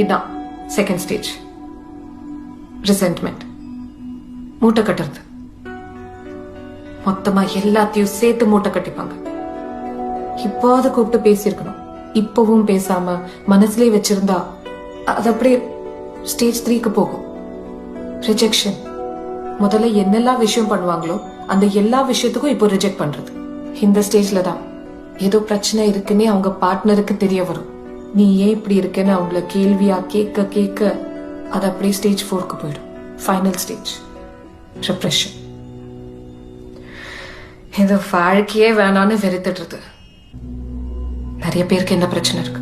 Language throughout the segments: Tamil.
இதான் செகண்ட் ஸ்டேஜ். ரிசென்ட்மெண்ட், மூட்டை கட்டுறது. மொத்தமா எல்லாத்தையும் சேர்த்து மூட்டை கட்டிப்பாங்க. இப்போது கூப்பிட்டு பேசியிருக்கணும். இப்பவும் பேசாம மனசுலயே வச்சிருந்தா அது அப்படியே ஸ்டேஜ் 3க்கு போகும். ரிஜெக்ஷன். முதல்ல என்னெல்லாம் விஷயம் பண்ணுவாங்களோ அந்த எல்லா விஷயத்துக்கும் இப்போ ரிஜெக்ட் பண்றது. இந்த ஸ்டேஜ்ல தான் ஏதோ பிரச்சனை இருக்குன்னே அவங்க பார்ட்னருக்கு தெரிய வரும். நீ ஏன் இப்படி இருக்கேன்னு அவங்கள கேள்வியா கேட்க கேட்க அது அப்படியே ஸ்டேஜ் 4க்கு போயிடும். Final stage, depression. இந்த வாழ்க்கையே வேணான்னு வெறுத்துடுறது. நிறைய பேருக்கு என்ன பிரச்சனை இருக்கு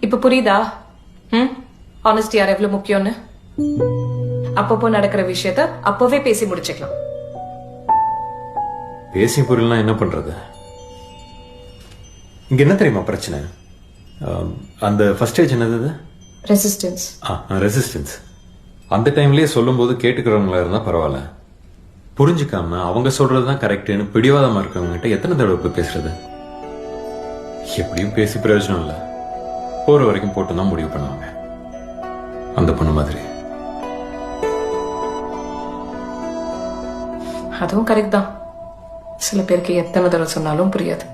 இப்ப புரியுதா? ஆனஸ்டி யார் எவ்வளவு முக்கியம்னு. அப்பப்போ நடக்கிற விஷயத்த அப்பவே பேசி முடிச்சுக்கலாம். பேசி புரியலாம், என்ன பண்றது? இங்க என்ன தெரியுமா பிரச்சனை? அந்த ஃபர்ஸ்ட் ஸ்டேஜ் என்னது? ரெசிஸ்டன்ஸ். ரெசிஸ்டன்ஸ். அந்த டைம்லயே சொல்லும் போது கேட்டுக்கிறவங்களா இருந்தா பரவாயில்ல. புரிஞ்சுக்காம அவங்க சொல்றதுதான் கரெக்ட்னு பிடிவாதமா இருக்கவங்க கிட்ட எத்தனை தடவை போய் பேசுறது? எப்படியும் பேசி பிரயோஜனம் இல்ல. போற வரைக்கும் போட்டுதான் முடிவு பண்ணுவாங்க. அந்த பொண்ணு மாதிரி. அதுவும் கரெக்ட் தான். சில பேருக்கு எத்தனை தடவை சொன்னாலும் புரியாது.